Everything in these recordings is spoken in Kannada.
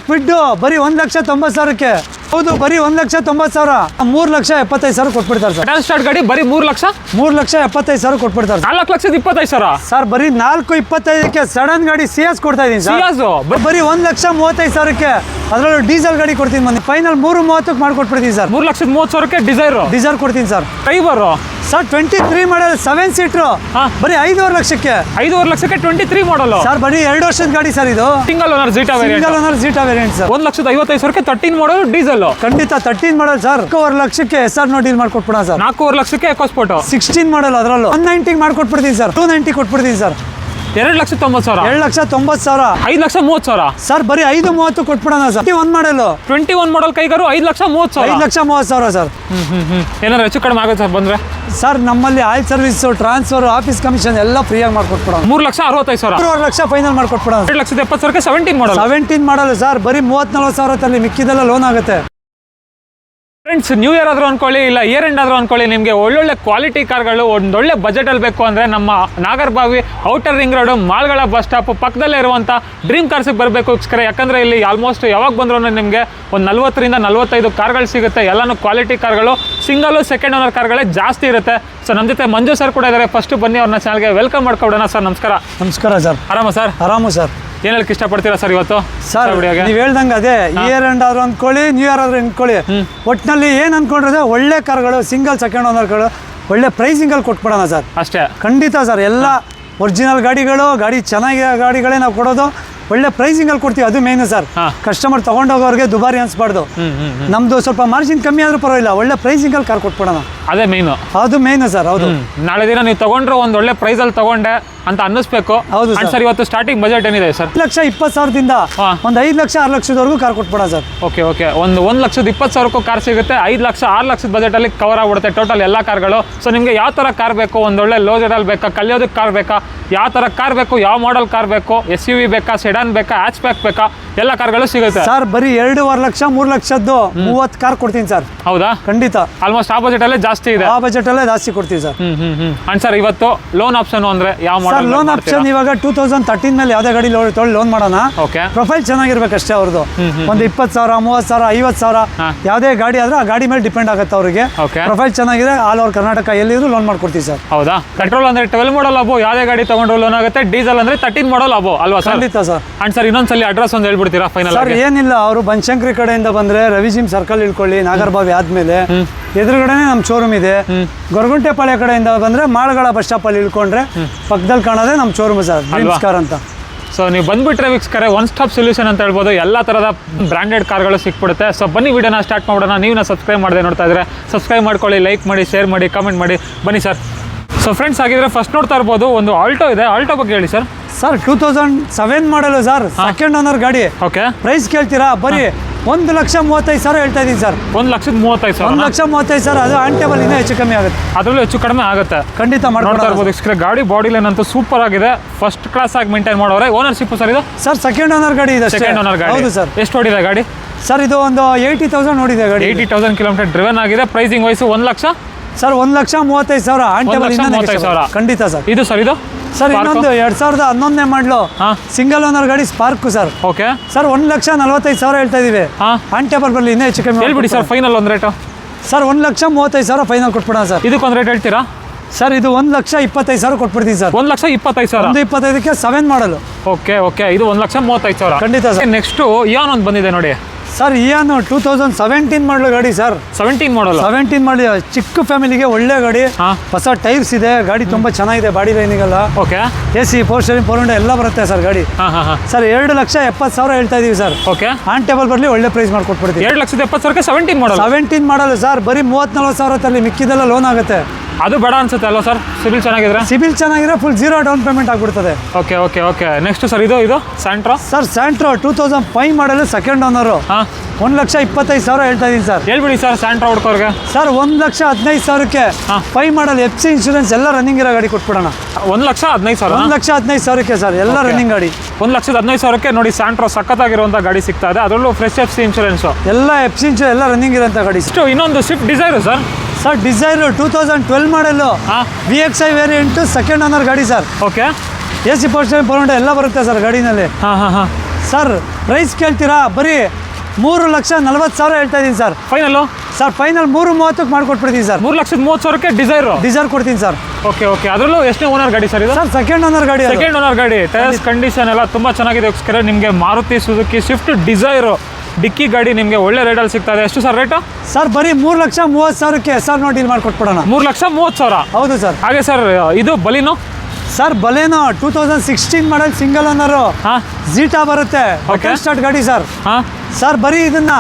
ಕ್ವಿಡ್ ಬರೀ 1,90,000ಕ್ಕೆ. ಹೌದು, ಬರೀ 1,90,000. 3,75,000 ಕೊಟ್ಬಿಡ್ತಾರೆ ಸರ್. ಸೆಡನ್ ಸ್ಟಾರ್ಟ್ ಗಾಡಿ ಬರೀ 3,75,000 ಕೊಟ್ಬಿಡ್ತಾರೆ. 4,25,000 ಸರ್ ಬರೀ 4,25,000ಕ್ಕೆ ಸಡನ್ ಗಾಡಿ ಸಿಯಾಸ್ ಕೊಡ್ತಾ ಇದೀನಿ ಸರ್. ಬರೀ 1,35,000ಕ್ಕೆ ಅದರಲ್ಲೂ ಡೀಸೆಲ್ ಗಾಡಿ ಕೊಡ್ತೀನಿ. ಬನ್ನಿ ಫೈನಲ್ 3,30,000ಕ್ಕೆ ಮಾಡ್ಕೊಟ್ಬಿಡ್ತೀನಿ ಸರ್. 3,30,000ಕ್ಕೆ ಡಿಸೈರ್ ಕೊಡ್ತೀನಿ ಸರ್. ಡ್ರೈವರು ಸರ್ 23 ಮಾಡಲ್ 7 ಸೀಟ್ರು ಬರೀ 5.5 ಲಕ್ಷಕ್ಕೆ. 5.5 ಲಕ್ಷಕ್ಕೆ 23 ಮಾಡಲ್ ಸರ್. ಬರೀ 2 ವರ್ಷದ ಗಾಡಿ ಸರ್ ಇದು. Single owner Zeta variant sir. 1,55,000ಕ್ಕೆ 13 ಮಾಡಲ್ ಡೀಸೆಲ್. ಖಂಡಿತ 13 ಮಾಡಲ್ ಸರ್. 4 ಲಕ್ಷಕ್ಕೆ SR ಡೀಲ್ ಮಾಡ್ಕೊಟ್ಬಿಡ ಸರ್. 4.5 ಲಕ್ಷಕ್ಕೆ ಎಕೋಸ್ಪೋರ್ಟ್ 16 ಮಾಡಲ್ ಅದರಲ್ಲೂ 190 ಮಾಡ್ಕೊಟ್ಬಿಡ್ತೀನಿ ಸರ್. 290 ಕೊಟ್ಬಿಡ್ತೀನಿ ಸರ್. 2,90,000 2,90,000 5,30,000 ಸರ್. ಬರೀ 5.30 ಕೊಟ್ಬಿಡೋಣ ಸರ್. 21 ಮಾಡಲ್ ಕೈಗಾರು 5,30,000 5,30,000 ಸರ್. ಏನಾದ್ರು ಹೆಚ್ಚು ಕಡಿಮೆ ಆಗುತ್ತೆ ಸರ್ ಬಂದ್ರೆ ಸರ್. ನಮ್ಮಲ್ಲಿ oil service, transfer, office commission ಎಲ್ಲ ಫ್ರೀಯಾಗಿ ಮಾಡ್ಕೊಟ್ಬಿಡೋಣ. 3,65,000 3 ಲಕ್ಷ ಫೈನಲ್ ಮಾಡ್ಕೊಟ್ಬಿಡೋಣ. 2,70,000ಕ್ಕೆ 17 model sir. ಬರೀ 34,000 ತಲ್ಲಿ ಮಿಕ್ಕಿದೆಲ್ಲ ಲೋನ್ ಆಗುತ್ತೆ. ಫ್ರೆಂಡ್ಸ್, ನ್ಯೂ ಇಯರ್ ಆದರೂ ಅನ್ಕೊಳ್ಳಿ, ಇಲ್ಲ ಇಯರ್ ಎಂಡ್ ಆದರೂ ಅನ್ಕೊಳ್ಳಿ, ನಿಮಗೆ ಒಳ್ಳೊಳ್ಳೆ ಕ್ವಾಲಿಟಿ ಕಾರ್ಗಳು ಒಂದೊಳ್ಳೆ ಬಜೆಟಲ್ಲಿ ಬೇಕು ಅಂದರೆ ನಮ್ಮ ನಾಗರಬಾವಿ ಔಟರ್ ರಿಂಗ್ ರೋಡು ಮಾಲ್ಗಳ ಬಸ್ ಸ್ಟಾಪ್ ಪಕ್ಕದಲ್ಲೇ ಇರುವಂಥ ಡ್ರೀಮ್ ಕಾರ್ಸಿಗೆ ಬರಬೇಕೋಸ್ಕರ. ಯಾಕಂದರೆ ಇಲ್ಲಿ ಆಲ್ಮೋಸ್ಟ್ ಯಾವಾಗ ಬಂದರೂ ನಿಮಗೆ ಒಂದು 40ರಿಂದ 45 ಕಾರ್ಗಳು ಸಿಗುತ್ತೆ. ಎಲ್ಲನೂ ಕ್ವಾಲಿಟಿ ಕಾರ್ಗಳು, ಸಿಂಗಲು ಸೆಕೆಂಡ್ ಓನರ್ ಕಾರ್ಗಳೇ ಜಾಸ್ತಿ ಇರುತ್ತೆ. ಸೊ ನಮ್ಮ ಜೊತೆ ಮಂಜು ಸರ್ ಕೂಡ ಇದ್ದಾರೆ. ಫಸ್ಟ್ ಬನ್ನಿ ಅವ್ರನ್ನ ಚಾನಲ್ಗೆ ವೆಲ್ಕಮ್ ಮಾಡ್ಕೊಡೋಣ. ಸರ್ ನಮಸ್ಕಾರ. ನಮಸ್ಕಾರ ಸರ್. ಆರಾಮ ಸರ್? ಆರಾಮು ಸರ್. ಏನು ಹೇಳಕ್ಕೆ ಇಷ್ಟಪಡ್ತೀರಾ ಸರ್ ಇವತ್ತು? ಸರ್ ನೀವು ಹೇಳ್ದಂಗೆ ಅದೇ ಇಯರ್ ಎಂಡ್ ಆದ್ರೂ ಅಂದ್ಕೊಳ್ಳಿ, ನ್ಯೂ ಇಯರ್ ಆದ್ರೂ ಅಂದ್ಕೊಳ್ಳಿ, ಒಟ್ಟಿನಲ್ಲಿ ಏನು ಅಂದ್ಕೊಂಡ್ರೆ ಒಳ್ಳೆ ಕಾರ್ಗಳು, ಸಿಂಗಲ್ ಸೆಕೆಂಡ್ ಓನರ್ಗಳು ಒಳ್ಳೆ ಪ್ರೈಸಿಂಗಲ್ಲಿ ಕೊಟ್ಬಿಡೋಣ ಸರ್. ಅಷ್ಟೇ. ಖಂಡಿತ ಸರ್. ಎಲ್ಲ ಒರಿಜಿನಲ್ ಗಾಡಿಗಳು, ಗಾಡಿ ಚೆನ್ನಾಗಿರೋ ಗಾಡಿಗಳೇ ನಾವು ಕೊಡೋದು. ಒಳ್ಳೆ ಪ್ರೈಸಿಂಗಲ್ಲಿ ಕೊಡ್ತೀವಿ, ಅದು ಮೇನು ಸರ್. ಕಸ್ಟಮರ್ ತೊಗೊಂಡೋಗೋರಿಗೆ ದುಬಾರಿ ಅನ್ಸ್ಬಾರ್ದು. ನಮ್ದು ಸ್ವಲ್ಪ ಮಾರ್ಜಿನ್ ಕಮ್ಮಿ ಆದ್ರೂ ಪರವಾಗಿಲ್ಲ, ಒಳ್ಳೆ ಪ್ರೈಸಿಂಗಲ್ಲಿ ಕಾರ್ ಕೊಟ್ಬಿಡೋಣ. ಅದೇ ಮೇನು. ಅದು ಮೇನು ಸರ್. ಹೌದು. ನಾಳೆ ದಿನ ನೀವು ತಗೊಂಡ್ರೆ ಒಂದು ಒಳ್ಳೆ ಪ್ರೈಸಲ್ಲಿ ತಗೊಂಡೆ ಅಂತ ಅನ್ನಿಸ್ಬೇಕು. ಹೌದು ಸರ್. ಇವತ್ತು ಸ್ಟಾರ್ಟಿಂಗ್ ಬಜೆಟ್ ಏನಿದೆ ಸರ್? 1,20,000ದಿಂದ ಒಂದು 5 ಲಕ್ಷ 6 ಲಕ್ಷದವರೆಗೂ ಕಾರ್ ಕೊಟ್ಬಿಡ ಸರ್. ಓಕೆ. ಒಂದು 1,20,000ಕ್ಕೂ ಕಾರ್ ಸಿಗುತ್ತೆ. 5 ಲಕ್ಷ 6 ಲಕ್ಷದ ಬಜೆಟಲ್ಲಿ ಕವರ್ ಆಗ್ಬಿಡುತ್ತೆ ಟೋಟಲ್ ಎಲ್ಲ ಕಾರ್ಗಳು. ಸೊ ನಿಮಗೆ ಯಾವ ಥರ ಕಾರ್ ಬೇಕು, ಒಂದೊಳ್ಳೆ ಲೋಜರಲ್ಲಿ ಬೇಕಾ, ಕಲಿಯೋದಕ್ಕೆ ಕಾರ್ ಬೇಕಾ, ಯಾವ ಥರ ಕಾರ್ ಬೇಕು, ಯಾವ ಮಾಡೆಲ್ ಕಾರ್ ಬೇಕು, SUV ಬೇಕಾ, ಸೆಡಾನ್ ಬೇಕಾ, ಹ್ಯಾಚ್ ಬ್ಯಾಕ್ ಬೇಕಾ, ಎಲ್ಲ ಕಾರ್ಗಳು ಸಿಗುತ್ತೆ ಸರ್. ಬರೀ 2.5 ಲಕ್ಷ 3 ಲಕ್ಷದ್ದು 30 ಕಾರ್ ಕೊಡ್ತೀನಿ ಸರ್. ಹೌದಾ? ಖಂಡಿತ. ಆಲ್ಮೋಸ್ಟ್ ಆ ಬಜೆಟಲ್ಲೇ ಜಾಸ್ತಿ ಇದೆ. ಆ ಬಜೆಟಲ್ಲೇ ಜಾಸ್ತಿ ಕೊಡ್ತೀವಿ ಸರ್. ಅಂಡ್ ಸರ್ ಇವತ್ತು ಲೋನ್ ಆಪ್ಷನ್ ಅಂದರೆ ಯಾವ ಮಾಡೆಲ್? ಲೋನ್ ಆಪ್ಷನ್ ಇವಾಗ 2013 ಮೇಲೆ ಯಾವುದೇ ಗಾಡಿ ತೊಗೊಳ್ಳಿ ಲೋನ್ ಮಾಡೋಣ. ಓಕೆ. ಪ್ರೊಫೈಲ್ ಚೆನ್ನಾಗಿರ್ಬೇಕಷ್ಟೇ ಅವ್ರದ್ದು. ಒಂದು 20,000 30,000 50,000 ಯಾವುದೇ ಗಾಡಿ ಆದ್ರೆ ಆ ಗಾಡಿ ಮೇಲೆ ಡಿಪೆಂಡ್ ಆಗುತ್ತೆ ಅವ್ರಿಗೆ. ಪ್ರೊಫೈಲ್ ಚೆನ್ನಾಗಿದೆ, ಆಲ್ ಓವರ್ ಕರ್ನಾಟಕ ಎಲ್ಲಿದ್ರು ಲೋನ್ ಮಾಡ್ಕೊಡ್ತೀವಿ ಸರ್. ಹೌದಾ? ಪೆಟ್ರೋಲ್ ಅಂದ್ರೆ 12 ಮಾಡಲ್ ಅಬೋ ಯಾವುದೇ ಗಾಡಿ ತಗೊಂಡ್ರು ಲೋನ್ ಆಗುತ್ತೆ. ಡೀಸೆಲ್ ಅಂದ್ರೆ 13 ಮಾಡಲ್ ಅಬೋ ಅಲ್ವಾ ಸರ್? ಖಂಡಿತ ಸರ್. ಅಂಡ್ ಸರ್ ಇನ್ನೊಂದ್ಸಲಿ ಅಡ್ರೆಸ್ ಒಂದು ಹೇಳ್ಬಿಡ್ತೀರಾ ಫೈನಲ್? ಸರ್ ಏನಿಲ್ಲ, ಅವರು ಬನಶಂಕರಿ ಕಡೆಯಿಂದ ಬಂದ್ರೆ ರವಿ ಜಿಮ್ ಸರ್ಕಲ್ ಇಳ್ಕೊಳ್ಳಿ, ನಾಗರಬಾವಿ ಆದ್ಮೇಲೆ ಎದುರುಗಡೆನೆ ನಮ್ಮ ಶೋರೂಮ್ ಇದೆ. ಗೊರಗುಂಟೆಪಾಳ್ಯ ಕಡೆಯಿಂದ ಬಂದ್ರೆ ಮಾಳಗಳ ಬಸ್ ಸ್ಟಾಪ್ ಅಲ್ಲಿ ಇಳ್ಕೊಂಡ್ರೆ ಪಕ್ಕದಲ್ಲಿ ಕಾಣೋದೇ ನಮ್ಮ ಶೋರೂಮ್ ಸರ್, ಡ್ರೀಮ್ಸ್ ಕಾರ್ ಅಂತ. ಸೊ ನೀವು ಬಂದ್ಬಿಟ್ರೆ ವೀಕ್ಷಕರೇ ಒನ್ ಸ್ಟಾಪ್ ಸೊಲ್ಯೂಷನ್ ಅಂತ ಹೇಳ್ಬೋದು. ಎಲ್ಲ ಥರದ ಬ್ರ್ಯಾಂಡೆಡ್ ಕಾರ್ಗಳು ಸಿಕ್ಬಿಡುತ್ತೆ. ಸೊ ಬನ್ನಿ ವಿಡಿಯೋನ ಸ್ಟಾರ್ಟ್ ಮಾಡೋಣ. ನೀವು ಸಬ್ಸ್ಕ್ರೈಬ್ ಮಾಡದೆ ನೋಡ್ತಾ ಇದ್ರೆ ಸಬ್ಸ್ಕ್ರೈಬ್ ಮಾಡ್ಕೊಳ್ಳಿ, ಲೈಕ್ ಮಾಡಿ, ಶೇರ್ ಮಾಡಿ, ಕಮೆಂಟ್ ಮಾಡಿ. ಬನ್ನಿ ಸರ್. ಸೊ ಫ್ರೆಂಡ್ಸ್, ಆಗಿದ್ರೆ ಫಸ್ಟ್ ನೋಡ್ತಾ ಇರ್ಬೋದು ಒಂದು ಆಲ್ಟೋ ಇದೆ. ಆಲ್ಟೋ ಬಗ್ಗೆ ಹೇಳಿ ಸರ್. ಸರ್ 2007 ಮಾಡಲು ಸರ್, ಸೆಕೆಂಡ್ ಓನರ್ ಗಾಡಿ. ಓಕೆ. ಪ್ರೈಸ್ ಕೇಳ್ತೀರಾ? ಬರೀ 1,35,000 ಹೇಳ್ತಾ ಇದೀನಿ ಸರ್. 1,35,000. 1,35,000. ಅದು ಆನ್ ಟೇಬಲ್ ಇನ್ನೂ ಹೆಚ್ಚು ಕಮ್ಮಿ ಆಗುತ್ತೆ. ಅದರಲ್ಲೂ ಹೆಚ್ಚು ಕಡಿಮೆ ಆಗುತ್ತೆ. ಖಂಡಿತ ಮಾಡ್ತಾ ಇರ್ಬೋದು. ಗಾಡಿ ಬಾಡಿ ಲೈನ್ ಅಂತೂ ಸೂಪರ್ ಆಗಿದೆ, ಫಸ್ಟ್ ಕ್ಲಾಸ್ ಆಗಿ ಮೇಂಟೈನ್ ಮಾಡೋರೆ. ಓನರ್ಶಿಪ್ ಸರ್ ಇದು? ಸರ್ ಸೆಕೆಂಡ್ ಓನರ್ ಗಾಡಿ ಇದೆ. ಸೆಕೆಂಡ್ ಓನರ್ ಗಾಡಿ. ಹೌದು ಸರ್. ಎಷ್ಟು ಓಡಿದೆ ಗಾಡಿ? ಸರ್ ಇದು ಒಂದು 80,000 ನೋಡಿದೆ ಗಾಡಿ. 80,000 ಕಿಲೋಮೀಟರ್ ಡ್ರಿವನ್ ಆಗಿದೆ. Pricing wise 1 lakh sir. 1,35,000 on table. 1,35,000. ಖಂಡಿತ ಸರ್. ಇದು ಸರ್ ಇದು ಸರ್ ಇನ್ನೊಂದು 2011ನೇ ಮಾಡಲು ಸಿಂಗಲ್ ಓನರ್ ಗಾಡಿ ಸ್ಪಾರ್ಕ್ ಸರ್. Okay sir. 1,45,000 ಹೇಳ್ತಾ ಇದೀವಿ. ಆನ್ ಟೇಬಲ್ ಬರಲಿ, ಇನ್ನೂ ಹೆಚ್ಚು ಕಮ್ಮಿ ಹೇಳ್ಬಿಡಿ ಸರ್. ಫೈನಲ್ ಒಂದು ರೇಟು ಸರ್ 1,35,000 ಫೈನಲ್ ಕೊಟ್ಬಿಡೋಣ ಸರ್. ಇದಕ್ಕೊಂದು ರೇಟ್ ಹೇಳ್ತೀರಾ ಸರ್? ಇದು 1,25,000 ಕೊಟ್ಬಿಡ್ತೀವಿ ಸರ್. 1,25,000. 1,25,000ಕ್ಕೆ 7 ಮಾಡಲು. ಓಕೆ. ಇದು 1,35,000. ಖಂಡಿತ ಸರ್. ನೆಕ್ಸ್ಟ್ ಇಯಾನ್ ಒಂದು ಬಂದಿದೆ ನೋಡಿ ಸರ್. ಇಯಾನು 2017 ಮಾಡಲು ಗಾಡಿ ಸರ್. 17 ಮಾಡಲ್. 17 ಮಾಡಲಿ, ಚಿಕ್ಕ ಫ್ಯಾಮಿಲಿಗೆ ಒಳ್ಳೆ ಗಾಡಿ. ಹೊಸ ಟೈರ್ಸ್ ಇದೆ, ಗಾಡಿ ತುಂಬಾ ಚೆನ್ನಾಗಿದೆ. ಬಾಡಿ ಲೈನಿಗೆಲ್ಲ ಓಕೆ. AC 4 ಸ್ಟೀರಿಂಗ್ 4 ಎಲ್ಲ ಬರುತ್ತೆ ಸರ್ ಗಾಡಿ. ಸರ್ 2,70,000 ಹೇಳ್ತಾ ಇದೀವಿ ಸರ್. ಓಕೆ. ಆನ್ ಟೇಬಲ್ ಬರಲಿ, ಒಳ್ಳೆ ಪ್ರೈಸ್ ಮಾಡ್ಕೊಟ್ಬಿಡ್ತೀವಿ. 2,70,000ಕ್ಕೆ 17 ಮಾಡಲ್. 17 ಮಾಡಲು ಸರ್. ಬರೀ 34,000 ತಲ್ಲಿ ಮಿಕ್ಕಿದೆಲ್ಲ ಲೋನ್ ಆಗುತ್ತೆ. ಅದು ಬೇಡ ಅನ್ಸುತ್ತೆ ಅಲ್ವಾ ಸರ್? ಸಿಬಿಲ್ ಚೆನ್ನಾಗಿದ್ರೆ ಫುಲ್ 0 ಡೌನ್ ಪೇಮೆಂಟ್ ಆಗ್ಬಿಡ್ತದೆ. ಓಕೆ. ನೆಕ್ಸ್ಟ್ ಸರ್ ಇದು ಸ್ಯಾಂಟ್ರೋ ಸರ್. ಸ್ಯಾಂಟ್ರೋ 2005 ಮಾಡಲು ಸೆಕೆಂಡ್ ಓನರು. 1,25,000 ಹೇಳ್ತಾ ಇದೀನಿ ಸರ್. ಹೇಳ್ಬಿಡಿ ಸರ್ ಸ್ಯಾಂಟ್ರೋ ಹುಡ್ಕೋರ್ಗೆ. ಸರ್ 1,15,000ಕ್ಕೆ 5 ಮಾಡಲ್ FC ಇನ್ಶೂರೆನ್ಸ್ ಎಲ್ಲ ರನ್ನಿಂಗ್ ಇರೋ ಗಾಡಿ ಕೊಟ್ಬಿಡೋಣ. 1,15,000. 1,15,000ಕ್ಕೆ ಸರ್, ಎಲ್ಲ ರನ್ನಿಂಗ್ ಗಾಡಿ. 1,15,000ಕ್ಕೆ ನೋಡಿ ಸ್ಯಾಂಟ್ರೋ ಸಖತ್ತಾಗಿರುವಂಥ ಗಾಡಿ ಸಿಗ್ತಾ ಇದೆ. ಅದರಲ್ಲೂ ಫ್ರೆಶ್ FC ಇನ್ಶೂರೆನ್ಸ್ ಎಲ್ಲ FC ಇನ್ಶೂರೆನ್ಸ್ ಎಲ್ಲ ರನ್ನಿಂಗ್ ಇರೋಂಥ ಗಾಡಿ. ಇನ್ನೊಂದು Swift Dzire sir. Sir Dzire 2012 ಮಾಡಲು VXI ವೇರಿಯಂಟ್ ಸೆಕೆಂಡ್ ಓನರ್ ಗಾಡಿ ಸರ್. ಓಕೆ. AC 4 ಸ್ಟೀರಿಂಗ್ 4 ಎಲ್ಲ ಬರುತ್ತೆ ಸರ್ ಗಾಡಿನಲ್ಲಿ. ಸರ್ ಪ್ರೈಸ್ ಕೇಳ್ತೀರಾ? ಬರೀ 3,40,000 ಹೇಳ್ತಾ ಇದ್ದೀನಿ ಸರ್. ಫೈನಲ್ಲು ಸರ್ ಫೈನಲ್ 3,30,000 ಮಾಡ್ಕೊಟ್ಬಿಡ್ತೀನಿ ಸರ್. 3,30,000ಕ್ಕೆ ಡಿಸೈರು ಡೀಸೆಲ್ ಕೊಡ್ತೀನಿ ಸರ್. Okay okay. ಅದರಲ್ಲೂ ಎಷ್ಟನೇ ಓನರ್ ಗಾಡಿ ಸರ್ ಇದು? ಸರ್ ಸೆಕೆಂಡ್ ಓನರ್ ಗಾಡಿ. ಸೆಕೆಂಡ್ ಓನರ್ ಗಾಡಿ. ಟೈರ್ಸ್ ಕಂಡೀಷನ್ ಎಲ್ಲ ತುಂಬ ಚೆನ್ನಾಗಿದೆ. ಅದಕ್ಕೋಸ್ಕರ ನಿಮಗೆ ಮಾರುತಿ ಸುಜುಕಿ ಸ್ವಿಫ್ಟ್ ಡಿಸೈರು ಡಿಕ್ಕಿ ಗಾಡಿ ನಿಮಗೆ ಒಳ್ಳೆ ರೇಟಲ್ಲಿ ಸಿಗ್ತಾ ಇದೆ. ಎಷ್ಟು ಸರ್ ರೇಟು? ಸರ್ ಬರೀ 3,30,000ಕ್ಕೆ ಸರ್ ನೋಡಿ ಇಲ್ಲಿ ಮಾಡ್ಕೊಟ್ಬಿಡೋಣ. 3,30,000. ಹೌದು ಸರ್. ಹಾಗೆ ಸರ್ ಇದು ಬಲಿನೋ ಸರ್ ಬಲೇನೋ 2016 ಮಾಡಲ್ ಸಿಂಗಲ್ ಓನರು. ಹಾಂ ಜೀಟಾ ಬರುತ್ತೆ. ಸ್ಟಾರ್ಟ್ ಗಾಡಿ ಸರ್. ಹಾಂ ಸರ್ ಬರೀ ಇದನ್ನ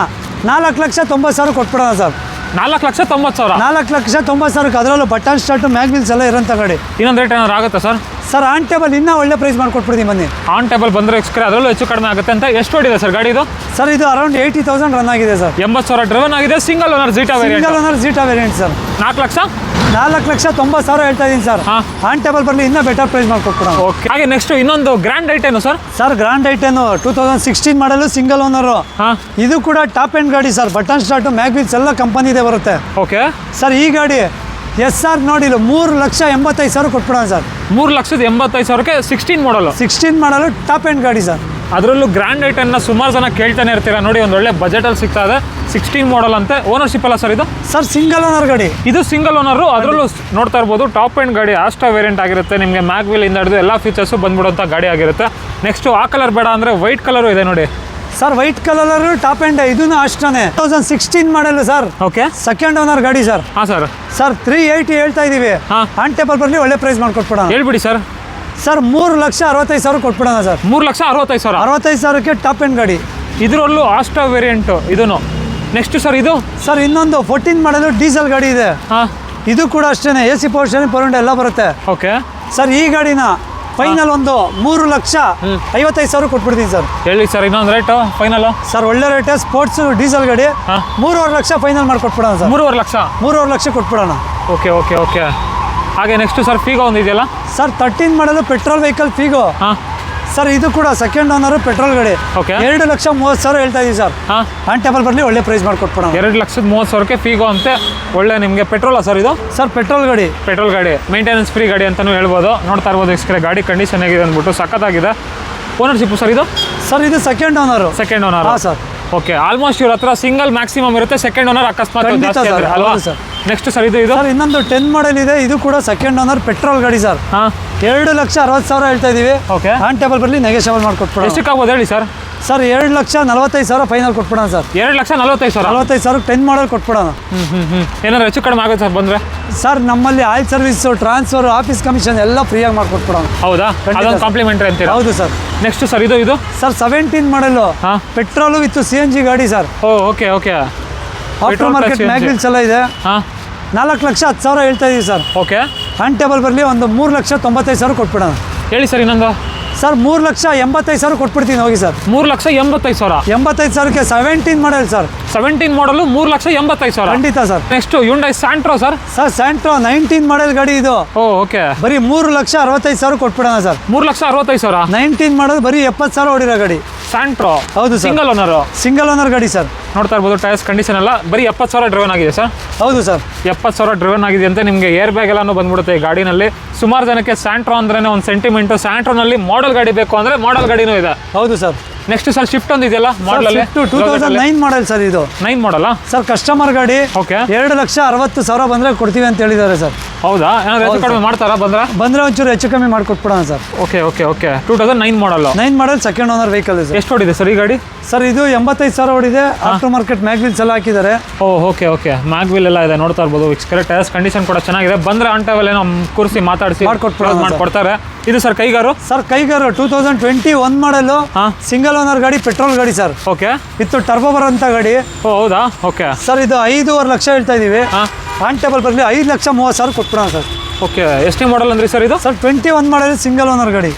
4,90,000 ಕೊಟ್ಬಿಡೋಣ ಸರ್. 4,90,000. 4,90,000 ಅದರಲ್ಲೂ ಬಟನ್ ಸ್ಟಾರ್ಟ್ ಮ್ಯಾಗ್ವಿಲ್ಸ್ ಎಲ್ಲ ಇರೋಂಥ ಗಾಡಿ. ಇನ್ನೊಂದು ರೇಟ್ ಏನಾದ್ರು ಆಗುತ್ತಾ ಸರ್? ಸರ್ ಆನ್ ಟೇಬಲ್ ಇನ್ನೂ ಒಳ್ಳೆ ಪ್ರೈಸ್ ಮಾಡ್ಕೊಟ್ಬಿಡ್ತೀನಿ ಬನ್ನಿ. ಆನ್ ಟೇಬಲ್ ಬಂದರೆ ಅದರಲ್ಲೂ ಹೆಚ್ಚು ಕಡಿಮೆ ಆಗುತ್ತೆ ಅಂತ. ಎಷ್ಟು ಹೊಡಿದೆ ಸರ್ ಗಾಡಿ ಇದು? ಸರ್ ಇದು ಅರೌಂಡ್ 80,000 ರನ್ ಆಗಿದೆ ಸರ್. 80,000 ಡ್ರೈವನ್ ಆಗಿದೆ. Single owner Zeta variant. Single owner Zeta variant sir. 4,90,000 ಹೇಳ್ತಾ ಇದ್ದೀನಿ ಸರ್. ಹಾಂ ಆನ್ ಟೇಬಲ್ ಬರಲಿ ಇನ್ನೂ ಬೆಟರ್ ಪ್ರೈಸ್ ಮಾಡ್ಕೊಟ್ಬಿಡೋಣ. ಓಕೆ. ಹಾಗೆ ನೆಕ್ಸ್ಟ್ ಇನ್ನೊಂದು ಗ್ರ್ಯಾಂಡ್ ಐಟೇನು ಸರ್? ಸರ್ ಗ್ರ್ಯಾಂಡ್ ಐಟೇನು 2016 ಮಾಡಲು ಸಿಂಗಲ್ ಓನರು. ಹಾಂ ಇದು ಕೂಡ ಟಾಪ್ ಎಂಡ್ ಗಾಡಿ ಸರ್. ಬಟನ್ ಸ್ಟಾರ್ಟು ಮ್ಯಾಗ್ವಿಲ್ಸ್ ಎಲ್ಲ ಕಂಪನಿದೆ ಬರುತ್ತೆ. ಓಕೆ ಸರ್ ಈ ಗಾಡಿ SR ನೋಡಿ 3,85,000 ಕೊಟ್ಬಿಡೋಣ ಸರ್. 3,85,000ಕ್ಕೆ 16 ಮಾಡಲು. 16 ಮಾಡಲು ಟಾಪ್ ಎಂಡ್ ಗಾಡಿ ಸರ್. ಅದರಲ್ಲೂ ಗ್ರ್ಯಾಂಡ್ ಐಟನ್ನ ಸುಮಾರು ಜನ ಕೇಳ್ತಾನೆ ಇರ್ತೀರಾ. ನೋಡಿ ಒಂದು ಒಳ್ಳೆ ಬಜೆಟಲ್ಲಿ ಸಿಗ್ತಾ ಇದೆ. 16 ಮಾಡಲ್ ಅಂತೆ. ಓನರ್ಶಿಪ್ ಅಲ್ಲ ಸರ್ ಇದು? ಸರ್ ಸಿಂಗಲ್ ಓನರ್ ಗಾಡಿ. ಇದು ಸಿಂಗಲ್ ಓನರು. ಅದರಲ್ಲೂ ನೋಡ್ತಾ ಇರ್ಬೋದು ಟಾಪ್ ಎಂಡ್ ಗಾಡಿ. ಆಸ್ಟಾ ವೇರಿಯಂಟ್ ಆಗಿರುತ್ತೆ. ನಿಮಗೆ ಮ್ಯಾಗ್ವಿಲ್ ಇಂದ ಹಿಡಿದು ಎಲ್ಲ ಫೀಚರ್ಸು ಬಂದ್ಬಿಡುವಂಥ ಗಾಡಿ ಆಗಿರುತ್ತೆ. ನೆಕ್ಸ್ಟು ಆ ಕಲರ್ ಬೇಡ ಅಂದರೆ ವೈಟ್ ಕಲರು ಇದೆ ನೋಡಿ sir. White colour top end. ಇದೂ ಅಷ್ಟೇ 2016 ಮಾಡಲು ಸರ್. ಓಕೆ. ಸೆಕೆಂಡ್ ಓನರ್ ಗಾಡಿ ಸರ್. ಹಾಂ ಸರ್. ಸರ್ 380 ಹೇಳ್ತಾ ಇದ್ದೀವಿ. ಹಾಂ ಆನ್ ಟೇಬಲ್ ಬರಲಿ ಒಳ್ಳೆ ಪ್ರೈಸ್ ಮಾಡ್ಕೊಟ್ಬಿಡೋಣ. ಹೇಳ್ಬಿಡಿ ಸರ್. ಸರ್ 3,65,000 ಕೊಟ್ಬಿಡೋಣ ಸರ್. 3,65,000. 65,000ಕ್ಕೆ ಟಾಪ್ ಎಂಡ್ ಗಾಡಿ. ಇದರಲ್ಲೂ ಆಸ್ಟಾ ವೇರಿಯಂಟು ಇದೂ. ನೆಕ್ಸ್ಟ್ ಸರ್ ಇದು? ಸರ್ ಇನ್ನೊಂದು 14 ಮಾಡಲು ಡೀಸೆಲ್ ಗಾಡಿ ಇದೆ. ಹಾಂ ಇದು ಕೂಡ ಅಷ್ಟೇ. AC power steering power window ಎಲ್ಲ ಬರುತ್ತೆ. ಓಕೆ. ಸರ್ ಈ ಗಾಡಿನ ಫೈನಲ್ ಒಂದು 3,55,000 ಕೊಟ್ಬಿಡ್ತೀನಿ ಸರ್. ಹೇಳಿ ಸರ್ ಇನ್ನೊಂದು ರೇಟು ಫೈನಲು? ಸರ್ ಒಳ್ಳೆ ರೇಟೇ. ಸ್ಪೋರ್ಟ್ಸ್ ಡೀಸೆಲ್ ಗಾಡಿ 3,25,000 ಲಕ್ಷ ಫೈನಲ್ ಮಾಡಿಕೊಟ್ಬಿಡೋಣ ಸರ್. 3,25,000 ಲಕ್ಷ. 3,25,000 ಲಕ್ಷ ಕೊಟ್ಬಿಡೋಣ. Okay okay okay. ಹಾಗೆ ನೆಕ್ಸ್ಟ್ ಸರ್ ಫೀಗೋ ಒಂದು ಇದೆಯಲ್ಲ sir 13 model petrol vehicle Figo. ಹಾಂ ಸರ್ ಇದು ಕೂಡ ಸೆಕೆಂಡ್ ಓನರು ಪೆಟ್ರೋಲ್ ಗಾಡಿ. ಓಕೆ. 2,30,000 ಹೇಳ್ತಾ ಇದೀವಿ ಸರ್. ಹಾಂ ಆನ್ ಟೇಬಲ್ ಬರಲಿ ಒಳ್ಳೆ ಪ್ರೈಸ್ ಮಾಡ್ಕೊಟ್ಬಿಡೋಣ. 2,30,000ಕ್ಕೆ ಫೀಗೋ ಅಂತೆ. ಒಳ್ಳೆ ನಿಮಗೆ ಪೆಟ್ರೋಲಾ ಸರ್ ಇದು? ಸರ್ ಪೆಟ್ರೋಲ್ ಗಾಡಿ. ಪೆಟ್ರೋಲ್ ಗಾಡಿ. ಮೇಂಟೆನೆನ್ಸ್ ಫ್ರೀ ಗಾಡಿ ಅಂತಲೂ ಹೇಳ್ಬೋದು. ನೋಡ್ತಾ ಇರ್ಬೋದು ಇಸ್ಕರೆ ಗಾಡಿ ಕಂಡೀಷನ್ ಆಗಿದೆ ಅಂದ್ಬಿಟ್ಟು ಸಖತ್ತಾಗಿದೆ. ಓನರ್ಶಿಪ್ಪು ಸರ್ ಇದು? ಸರ್ ಇದು ಸೆಕೆಂಡ್ ಓನರು. Second owner. ಹಾಂ ಸರ್. ಓಕೆ. ಆಲ್ಮೋಸ್ಟ್ ಇವ್ರ ಹತ್ರ ಸಿಂಗಲ್ ಮ್ಯಾಕ್ಸಿಮಮ್ ಇರುತ್ತೆ. ಸೆಕೆಂಡ್ ಓನರ್ ಅಕಸ್ಮಾತ್ ಖಂಡಿತ ಜಾಸ್ತಿ ಸರ್. ಅಂದ್ರೆ ಅಲ್ವಾ ಹೌದು ಸರ್. ನೆಕ್ಸ್ಟ್ ಸರ್ ಇದು? ಸರ್ ಇನ್ನೊಂದು 10 ಮಾಡಲ್ ಇದೆ. ಇದು ಕೂಡ ಸೆಕೆಂಡ್ ಓನರ್ ಪೆಟ್ರೋಲ್ ಗಾಡಿ ಸರ್. ಹಾಂ 2,60,000 ಹೇಳ್ತಾ ಇದೀವಿ. ಓಕೆ. ಆನ್ ಟೇಬಲ್ ಬರಲಿ ನೆಗೆಷಿಯಬಲ್ ಮಾಡ್ಕೊಟ್ಬಿಡೋಣ. ಎಷ್ಟಕ್ಕೆ ಆಗ್ಬೋದು ಹೇಳಿ ಸರ್? ಸರ್ 2,45,000 ಫೈನಲ್ ಕೊಟ್ಬಿಡೋಣ ಸರ್. 2,45,000. 45,000 10 ಮಾಡಲ್ ಕೊಟ್ಬಿಡೋಣ. ಏನಾದ್ರು ಹೆಚ್ಚು ಕಡಿಮೆ ಆಗುತ್ತೆ ಸರ್ ಬಂದರೆ? ಸರ್ ನಮ್ಮಲ್ಲಿ oil service, transfer, office commission ಎಲ್ಲ ಫ್ರೀಯಾಗಿ ಮಾಡ್ಕೊಟ್ಬಿಡೋಣ. ಹೌದಾ? ಅದೊಂದು ಕಾಂಪ್ಲಿಮೆಂಟ್ರಿ ಅಂತೀರಾ? ಹೌದು ಸರ್. ನೆಕ್ಸ್ಟ್ ಸರ್ ಇದು? ಸರ್ 17 ಮಾಡಲು ಹಾಂ ಪೆಟ್ರೋಲು ವಿತ್ CNG ಗಾಡಿ sir. Oh okay okay. After market mag wheels ಎಲ್ಲ ಇದೆ. ಹಾಂ 4,10,000 ಹೇಳ್ತಾ ಇದೀವಿ ಸರ್. ಓಕೆ. ಆನ್ ಟೇಬಲ್ ಬರಲಿ ಒಂದು 3,95,000 ಕೊಟ್ಬಿಡೋಣ. ಹೇಳಿ ಸರ್ ಇನ್ನೊಂದು? ಸರ್ 3,85,000 ಕೊಟ್ಬಿಡ್ತೀನಿ ಹೋಗಿ ಸರ್. 3,85,000. 85,000ಕ್ಕೆ 17 model sir. 17 ಮಾಡಲು 3,85,000. ಖಂಡಿತ sir. Next Hyundai Santro sir. Sir Santro 19 ಮಾಡಲ್ ಗಾಡಿ ಇದು. ಓ ಓಕೆ. ಬರೀ 3,65,000 ಕೊಟ್ಬಿಡೋಣ ಸರ್. 3,65,000. 19 ಮಾಡಲ್ ಬರೀ 70,000 ಹೊಡಿರೋ ಗಾಡಿ. ಸ್ಯಾಂಟ್ರೋ. ಹೌದು sir. Single owner. Single owner ಗಾಡಿ ಸರ್. ನೋಡ್ತಾ ಇರ್ಬೋದು ಟೈರ್ಸ್ ಕಂಡೀಷನ್ ಎಲ್ಲ. ಬರೀ 70,000 ಡ್ರೈವನ್ ಆಗಿದೆ ಸರ್. ಹೌದು ಸರ್. 70,000 ಡ್ರೈವನ್ ಆಗಿದೆ ಅಂತ. ನಿಮಗೆ ಏರ್ ಬ್ಯಾಗ್ ಎಲ್ಲನೂ ಬಂದ್ಬಿಡುತ್ತೆ ಈ ಗಾಡಿನಲ್ಲಿ. ಸುಮಾರು ಜನಕ್ಕೆ ಸ್ಯಾಂಟ್ರೋ ಅಂದ್ರೆ ಒಂದು ಸೆಂಟಿಮೆಂಟು. ಸ್ಯಾಂಟ್ರೋನಲ್ಲಿ ಮಾಡಲ್ ಗಾಡಿ ಬೇಕು ಅಂದರೆ ಮಾಡಲ್ ಗಾಡಿನೂ ಇದೆ. ಹೌದು ಸರ್. ನೆಕ್ಸ್ಟ್ ಸರ್ ಶಿಫ್ಟ್ ಒಂದು ಇದೆಯಲ್ಲ ಮಾಡಲಲ್ಲಿ? 2009 ಮಾಡಲ್ ಸರ್ ಇದು. 9 ಮಾಡಲ್ಲ ಸರ್. ಕಸ್ಟಮರ್ ಗಾಡಿ. ಓಕೆ. 2,60,000 ಬಂದರೆ ಕೊಡ್ತೀವಿ ಅಂತ ಹೇಳಿದ್ದಾರೆ ಸರ್. ಹೌದಾ? ಏನಾದ್ರು ಹೆಚ್ಚು ಕಡಿಮೆ ಮಾಡ್ತಾರಾ ಬಂದರೆ ಒಂಚೂರು ಹೆಚ್ಚು ಕಮ್ಮಿ ಮಾಡಿಕೊಟ್ಬಿಡೋಣ ಸರ್. Okay okay okay. 2009 ಮಾಡಲ್ಲ. 9 ಮಾಡಲ್ ಸೆಕೆಂಡ್ ಓನರ್ ವೆಹಿಕಲ್ ಇದೆ. ಎಷ್ಟು ಹೊಡಿದೆ ಸರ್ ಈ ಗಾಡಿ? ಸರ್ ಇದು 85,000 ಹೊಡಿದೆ. ಆಫ್ಟರ್ ಮಾರ್ಕೆಟ್ ಮ್ಯಾಗ್ವಿಲ್ಸ್ ಎಲ್ಲ ಹಾಕಿದ್ದಾರೆ. ಓ ಓಕೆ ಓಕೆ. ಮ್ಯಾಗ್ವಿಲ್ ಎಲ್ಲ ಇದೆ ನೋಡ್ತಾ ಇರ್ಬೋದು. ಟೈರ್ಸ್ ಕಂಡೀಷನ್ ಕೂಡ ಚೆನ್ನಾಗಿದೆ. ಬಂದರೆ ಆನ್ ಟೇಬಲ್ ಏನೋ ಕೂರಿಸಿ ಮಾತಾಡಿಸಿ ಮಾಡ್ಕೊಡ್ತಾರೆ. ಇದು ಸರ್ ಕೈಗಾರು? ಸರ್ ಕೈಗಾರು 2021 ಮಾಡಲು. ಹಾಂ ಸಿಂಗಲ್ ಓನರ್ ಗಾಡಿ ಪೆಟ್ರೋಲ್ ಗಾಡಿ ಸರ್. ಓಕೆ. ಇತ್ತು ಟರ್ಬೋ ಬರೋಂಥ ಗಾಡಿ. ಓ ಹೌದಾ? ಓಕೆ. ಸರ್ ಇದು 5,5 ಲಕ್ಷ ಹೇಳ್ತಾ ಇದ್ದೀವಿ. ಹಾಂ ಆನ್ ಟೇಬಲ್ ಬರಲಿ 5,30,000 ಕೊಟ್ಬಿಡೋಣ ಸರ್. ಓಕೆ. ಎಷ್ಟೇ ಮಾಡಲ್ ಅಂದ್ರಿ ಸರ್ ಇದು? ಸರ್ 21 ಮಾಡಲ್ ಸಿಂಗಲ್ ಓನರ್ ಗಾಡಿ.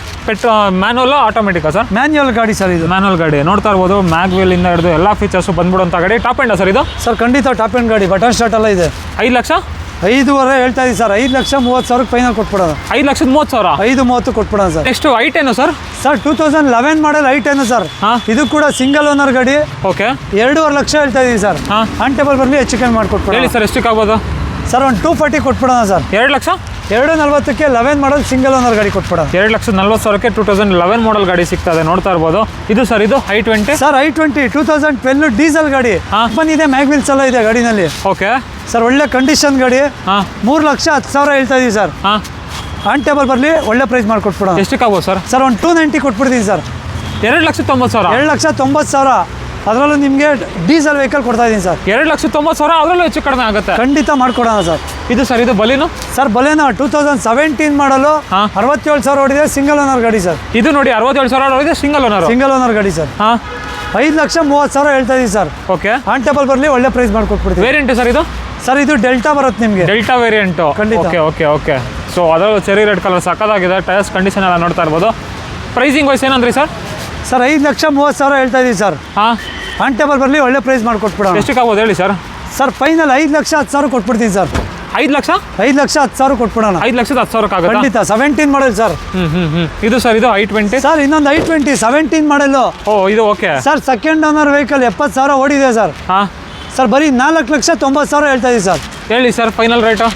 ಮ್ಯಾನುವಲ್ ಆಟೋಮೆಟಿಕಾ ಸರ್? ಮ್ಯಾನ್ಯುವಲ್ ಗಾಡಿ ಸರ್ ಇದು. ಮ್ಯಾನುವಲ್ ಗಾಡಿ. ನೋಡ್ತಾ ಇರ್ಬೋದು ಮ್ಯಾಗ್ವಿಲ್ ಇಂದ ಹಿಡಿದು ಎಲ್ಲ ಫೀಚರ್ಸು ಬಂದ್ಬಿಡುವಂಥ ಗಾಡಿ. ಟಾಪ್ ಎಂಡ ಸರ್ ಇದು? ಸರ್ ಖಂಡಿತ ಟಾಪ್ ಎಂಡ್ ಗಾಡಿ. ಬಟನ್ ಸ್ಟಾರ್ಟ್ ಎಲ್ಲ ಇದೆ. 5 ಲಕ್ಷ? 5,500 ಹೇಳ್ತಾ ಇದ್ದೀವಿ ಸರ್. 5,30,000 ಫೈನಲ್ ಕೊಟ್ಬಿಡೋಣ. 5,30,000. 5,30,000 ಕೊಟ್ಬಿಡೋಣ ಸರ್. ನೆಕ್ಸ್ಟ್ ಐಟೇನು ಸರ್? ಸರ್ 2011 ಮಾಡಲ್ ಐಟೇನು ಸರ್. ಹಾಂ ಇದು ಕೂಡ ಸಿಂಗಲ್ ಓನರ್ ಗಾಡಿ. ಓಕೆ. 2,5 ಲಕ್ಷ ಹೇಳ್ತಾ ಇದ್ದೀವಿ ಸರ್. ಹಾಂ ಆನ್ ಟೇಬಲ್ ಬರಲಿ ಹೆಚ್ಚು ಕಮ್ಮಿ ಮಾಡಿಕೊಟ್ಬಿಡೋಣ. ಹೇಳಿ ಸರ್ ಎಷ್ಟಕ್ಕೆ ಆಗ್ಬೋದು? ಸರ್ ಒಂದು 240 ಕೊಟ್ಬಿಡೋಣ ಸರ್. 2 ಲಕ್ಷ? 240ಕ್ಕೆ 11 ಮಾಡಲ್ ಸಿಂಗಲ್ ಓನರ್ ಗಾಡಿ ಕೊಟ್ಬಿಡೋಣ. 2,40,000ಕ್ಕೆ 2011 ಮಾಡಲ್ ಗಾಡಿ ಸಿಗ್ತಾ ಇದೆ, ನೋಡ್ತಾ ಇರ್ಬೋದು. ಇದು ಸರ್ ಇದು i20 ಸರ್ i20 2012 ಡೀಸೆಲ್ ಗಾಡಿ ಬಂದಿದೆ, ಮ್ಯಾಗ್ವಿಲ್ಸ್ ಎಲ್ಲ ಇದೆ ಗಾಡಿನಲ್ಲಿ. ಓಕೆ ಸರ್ ಒಳ್ಳೆ ಕಂಡೀಷನ್ ಗಾಡಿ. ಹಾಂ 3,10,000 ಹೇಳ್ತಾ ಇದೀವಿ ಸರ್. ಹಾಂ ಆನ್ ಟೇಬಲ್ ಬರಲಿ, ಒಳ್ಳೆ ಪ್ರೈಸ್ ಮಾಡಿಕೊಟ್ಬಿಡೋಣ. ಎಷ್ಟಕ್ಕೆ ಆಗ್ಬೋದು ಸರ್? ಸರ್ ಒಂದು 290 ಕೊಟ್ಬಿಡ್ತೀನಿ ಸರ್. 2,90,000 2,90,000 ಅದರಲ್ಲೂ ನಿಮಗೆ ಡೀಸೆಲ್ ವೆಹಿಕಲ್ ಕೊಡ್ತಾ ಇದ್ದೀನಿ ಸರ್. 2,90,000 ಅದರಲ್ಲೂ ಹೆಚ್ಚು ಕಡಿಮೆ ಆಗುತ್ತೆ, ಖಂಡಿತ ಮಾಡ್ಕೊಡೋಣ ಸರ್. ಇದು ಸರ್ ಇದು ಬಲಿನು ಸರ್ ಬಲೇನೋ 2017 ಮಾಡಲು 67,000 ಹೊಡಿದೆ, ಸಿಂಗಲ್ ಓನರ್ ಗಾಡಿ ಸರ್. ಇದು ನೋಡಿ 67,000 ಇದೆ, ಸಿಂಗಲ್ ಓನರ್. ಸಿಂಗಲ್ ಓನರ್ ಗಾಡಿ ಸರ್. ಹಾಂ 5,30,000 ಹೇಳ್ತಾ ಇದೀವಿ ಸರ್. ಓಕೆ ಆನ್ ಟೇಬಲ್ ಬರಲಿ, ಒಳ್ಳೆ ಪ್ರೈಸ್ ಮಾಡ್ಕೊಟ್ಬಿಡ್ತೀವಿ. ವೇರಿಯಂಟ್ ಸರ್ ಇದು? ಸರ್ ಇದು ಡೆಲ್ಟಾ ಬರುತ್ತೆ ನಿಮಗೆ. Delta variant. ಖಂಡಿತ. Okay okay okay. ಸೊ ಅದರಲ್ಲೂ ಚೆರಿ ರೆಡ್ ಕಲರ್ ಸಕ್ಕದಾಗಿದೆ, ಟೈರ್ಸ್ ಕಂಡೀಷನ್ ಎಲ್ಲ ನೋಡ್ತಾ ಇರ್ಬೋದು. ಪ್ರೈಸಿಂಗ್ ವೈಸ್ ಏನಂದ್ರಿ ಸರ್? ಸರ್ 5,30,000 ಹೇಳ್ತಾ ಇದೀವಿ ಸರ್. ಹಾಂ ಆನ್ ಟೇಬಲ್ ಬರಲಿ, ಒಳ್ಳೆ ಪ್ರೈಸ್ ಮಾಡ್ಕೊಟ್ಬಿಡೋಣ. ಎಷ್ಟಕ್ಕೆ ಆಗ್ಬೋದು ಹೇಳಿ ಸರ್? ಸರ್ ಫೈನಲ್ 5,10,000 ಕೊಟ್ಬಿಡ್ತೀನಿ ಸರ್. 5 ಲಕ್ಷ? 5,10,000 ಕೊಟ್ಬಿಡೋಣ. 5,10,000 ಆಗುತ್ತೆ ಖಂಡಿತ. 17 ಮಾಡಲ್ ಸರ್. ಇದು ಸರ್ ಇದು i20 ಸರ್ ಇನ್ನೊಂದು i20 17 ಮಾಡಲು. ಓ ಇದು okay sir second owner vehicle 70,000 ಓಡಿದೆ ಸರ್. ಹಾಂ ಸರ್ ಬರೀ 4,90,000 ಹೇಳ್ತಾ ಇದೀವಿ ಸರ್. ಹೇಳಿ sir final rate?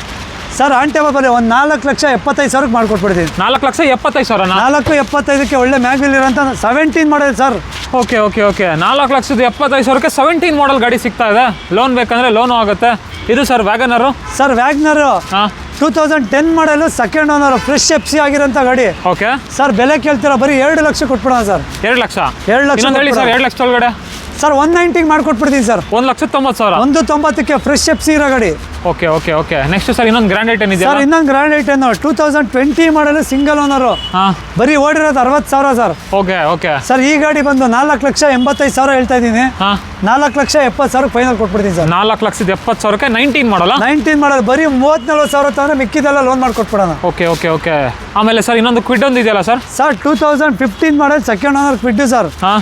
Sir on table ಬರಲಿ ಒಂದು 4,75,000 ಮಾಡ್ಕೊಟ್ಬಿಡ್ತೀನಿ. 4,75,000? 4,75,000ಕ್ಕೆ ಒಳ್ಳೆ ಮ್ಯಾಗ್ವಿಲ್ ಇರೋಂಥ 17 model sir. Okay okay okay. 4,75,000ಕ್ಕೆ 17 ಮಾಡಲ್ ಗಾಡಿ ಸಿಗ್ತಾ ಇದೆ. ಲೋನ್ ಬೇಕಂದ್ರೆ ಲೋನು ಆಗುತ್ತೆ. ಇದು ಸರ್ ವ್ಯಾಗನರು? ಸರ್ ವ್ಯಾಗ್ನರು ಹಾಂ 2010 ಮಾಡಲು ಸೆಕೆಂಡ್ ಓನರ್ ಫ್ರೆಶ್ FC ಆಗಿರೋಂಥ ಗಾಡಿ. ಓಕೆ ಸರ್ ಬೆಲೆ ಕೇಳ್ತೀರಾ, ಬರೀ 2 ಲಕ್ಷ ಕೊಟ್ಬಿಡೋಣ ಸರ್. 2 ಲಕ್ಷ? 2 ಲಕ್ಷ ಹೇಳಿ ಸರ್. 2 ಲಕ್ಷ ಒಳಗಡೆ ಸರ್ 190 ಮಾಡ್ಕೊಟ್ಬಿಡ್ತೀನಿ ಸರ್. 1,90,000? 190ಕ್ಕೆ ಫ್ರೆಶ್ FC ಇರೋ ಗಾಡಿ. Okay okay okay. Next sir ಇನ್ನೊಂದು ಗ್ರ್ಯಾಂಡ್ ಐಟನ್ ಇದೆ ಸರ್ ಇನ್ನೊಂದು ಗ್ರ್ಯಾಂಡ್ ಐಟನ್ 2020 ಮಾಡಲು ಸಿಂಗಲ್ ಓನರು. ಹಾಂ ಬರೀ ಓಡಿರೋದು 60,000 ಸರ್. Okay okay. ಸರ್ ಈ ಗಾಡಿ ಬಂದು 4,85,000 ಹೇಳ್ತಾ ಇದ್ದೀನಿ. ಹಾಂ 4,70,000 ಫೈನಲ್ ಕೊಟ್ಬಿಡ್ತೀನಿ ಸರ್. 4,70,000ಕ್ಕೆ 19 ಮಾಡಲ್ಲ? 19 ಮಾಡಲ್ ಬರೀ 34,000 ತಂದ್ರೆ ಮಿಕ್ಕಿದೆಲ್ಲ ಲೋನ್ ಮಾಡ್ಕೊಟ್ಬಿಡೋಣ. Okay okay okay. ಆಮೇಲೆ ಸರ್ ಇನ್ನೊಂದು ಕ್ವಿಡ್ ಒಂದು ಇದೆಯಲ್ಲ sir? Sir 2015 model second owner Kwid sir. ಹಾಂ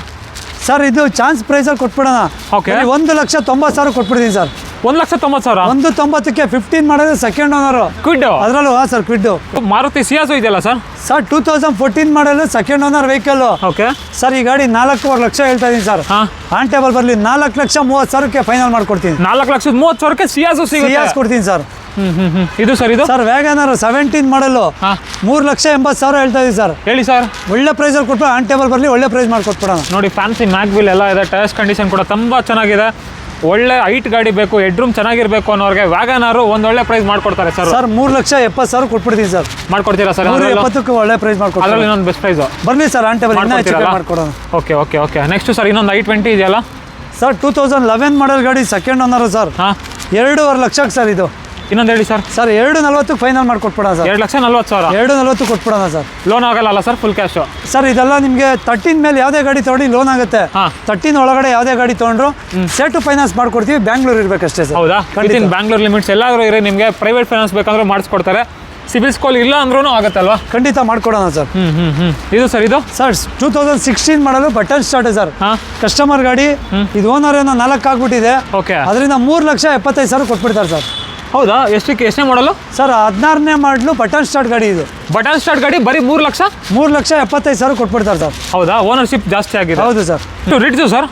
ಸರ್ ಇದು ಚಾನ್ಸ್ ಪ್ರೈಸಲ್ಲಿ ಕೊಟ್ಬಿಡೋಣ. ಓಕೆ. 1,90,000 ಕೊಟ್ಬಿಡ್ತೀನಿ ಸರ್. 1,90,000? 190ಕ್ಕೆ 15 ಮಾಡೋದು ಸೆಕೆಂಡ್ ಓನರು. ಕ್ವಿಡ್ ಅದರಲ್ಲೂ ಹಾಂ ಸರ್ ಕ್ವಿಡ್ಡು. ಮಾರುತಿ ಸಿಯಾಜು ಇದೆಯಲ್ಲ ಸರ್? ಸರ್ 2014 ಮಾಡಲು second owner vehicle. Okay. Sir ಈ ಗಾಡಿ 4.5 ಲಕ್ಷ ಹೇಳ್ತಾ ಇದ್ದೀನಿ ಸರ್. ಹಾಂ ಆನ್ ಟೇಬಲ್ ಬರಲಿ 4,30,000ಕ್ಕೆ ಫೈನಲ್ ಮಾಡ್ಕೊಡ್ತೀನಿ. 4,30,000ಕ್ಕೆ ಸಿಯಾಜು ಸಿಗುತ್ತೆ? ಕೊಡ್ತೀನಿ ಸರ್. ಇದು ಸರ್ ಇದು? ಸರ್ ವ್ಯಾಗನರ್ 17 ಮಾಡಲು ಹಾಂ 3,80,000 ಹೇಳ್ತಾ ಇದೀವಿ ಸರ್. ಹೇಳಿ ಸರ್. ಒಳ್ಳೆ ಪ್ರೈಸಲ್ಲಿ ಕೊಟ್ಟು ಆನ್ ಟೇಬಲ್ ಬರಲಿ, ಒಳ್ಳೆ ಪ್ರೈಸ್ ಮಾಡ್ಕೊಟ್ಬಿಡೋಣ. ನೋಡಿ ಫ್ಯಾನ್ಸಿ ಮ್ಯಾಗ್ವಿಲ್ ಎಲ್ಲ ಇದೆ, ಟೈರ್ಸ್ ಕಂಡೀಷನ್ ಕೂಡ ತುಂಬ ಚೆನ್ನಾಗಿದೆ. ಒಳ್ಳೆ ಹೈಟ್ ಗಾಡಿ ಬೇಕು, ಹೆಡ್ರೂಮ್ ಚೆನ್ನಾಗಿರ್ಬೇಕು ಅನ್ನೋರಿಗೆ ವ್ಯಾಗನಾರು ಒಂದು ಒಳ್ಳೆ ಪ್ರೈಸ್ ಮಾಡ್ಕೊಡ್ತಾರೆ ಸರ್. ಸರ್ 3,70,000 ಕೊಟ್ಬಿಡ್ತೀನಿ ಸರ್. ಮಾಡ್ಕೊಡ್ತೀರಾ ಸರ್? 370ಕ್ಕೆ ಒಳ್ಳೆ ಪ್ರೈಸ್ ಮಾಡ್ಕೊಡ್ತೀನಿ. ಅದರಲ್ಲಿ ಇನ್ನೊಂದು ಬೆಸ್ಟ್ ಪ್ರೈಸು ಬರಲಿ ಸರ್ ಆನ್ ಟೇಬಲ್ ಮಾಡ್ಕೊಡೋಣ. Okay okay okay. Next sir ಇನ್ನೊಂದು i20 ಇದೆಯಲ್ಲ ಸರ್? 2011 ಮಾಡಲ್ ಗಾಡಿ ಸೆಕೆಂಡ್ ಓನರು ಸರ್. ಹಾಂ 2.5 ಲಕ್ಷಕ್ಕೆ ಸರ್ ಇದು. ಇನ್ನೊಂದು ಹೇಳಿ ಸರ್. ಸರ್ 2,40ಕ್ಕೆ ಫೈನಲ್ ಮಾಡ್ಕೊಟ್ಬಿಡೋಣ ಸರ್. 2,40,000? 2,40 ಕೊಟ್ಬಿಡೋಣ ಸರ್. ಲೋನ್ ಆಗಲ್ಲ ಸರ್? Full cash? ಸರ್ ಇದೆಲ್ಲ ನಿಮಗೆ 13 ಮೇಲೆ ಯಾವುದೇ ಗಾಡಿ ತೊಗೊಂಡು ಲೋನ್ ಆಗುತ್ತೆ. 13 ಒಳಗಡೆ ಯಾವುದೇ ಗಾಡಿ ತೊಗೊಂಡ್ರು ಸೇಟು ಫೈನಾನ್ಸ್ ಮಾಡ್ಕೊಡ್ತೀವಿ. ಬ್ಯಾಂಗ್ಳೂರ್ ಇರಬೇಕಷ್ಟೇ ಸರ್. ಹೌದಾ? ವಿತಿನ್ ಬ್ಯಾಂಗ್ಳೂರ್ ಲಿಮಿಟ್ಸ್ ಎಲ್ಲಾದರೂ ಇರೋ ನಿಮಗೆ ಪ್ರೈವೇಟ್ ಫೈನಾನ್ಸ್ ಬೇಕಂದ್ರೆ ಮಾಡಿಸ್ಕೊಡ್ತಾರೆ. ಸಿಬಿಲ್ ಸ್ಕೋರ್ ಇಲ್ಲ ಅಂದ್ರೂ ಆಗುತ್ತಲ್ವಾ? ಖಂಡಿತ ಮಾಡ್ಕೊಡೋಣ ಸರ್. ಇದು ಸರ್ ಇದು? ಸರ್ 2016 ಮಾಡಲು ಬಟನ್ ಸ್ಟಾರ್ಟ್ ಸರ್. ಹಾಂ ಕಸ್ಟಮರ್ ಗಾಡಿ. ಇದು ಓನರ್ ಏನೋ 4 ಆಗ್ಬಿಟ್ಟಿದೆ. ಓಕೆ. ಅದರಿಂದ 3,70,000 ಕೊಟ್ಬಿಡ್ತಾರೆ ಸರ್. ಹೌದಾ? ಎಷ್ಟನೇ ಮಾಡಲು ಸರ್? 16ನೇ ಮಾಡಲು ಬಟನ್ ಸ್ಟಾರ್ಟ್ ಗಾಡಿ ಇದು. ಬಟನ್ ಸ್ಟಾರ್ಟ್ ಗಾಡಿ ಬರೀ 3 ಲಕ್ಷ? 3,70,000 ಕೊಟ್ಬಿಡ್ತಾರೆ ಸರ್. ಹೌದಾ? ಓನರ್ಶಿಪ್ ಜಾಸ್ತಿ ಆಗಿದೆ? ಹೌದು ಸರ್. ರಿಡ್ಜು ಸರ್?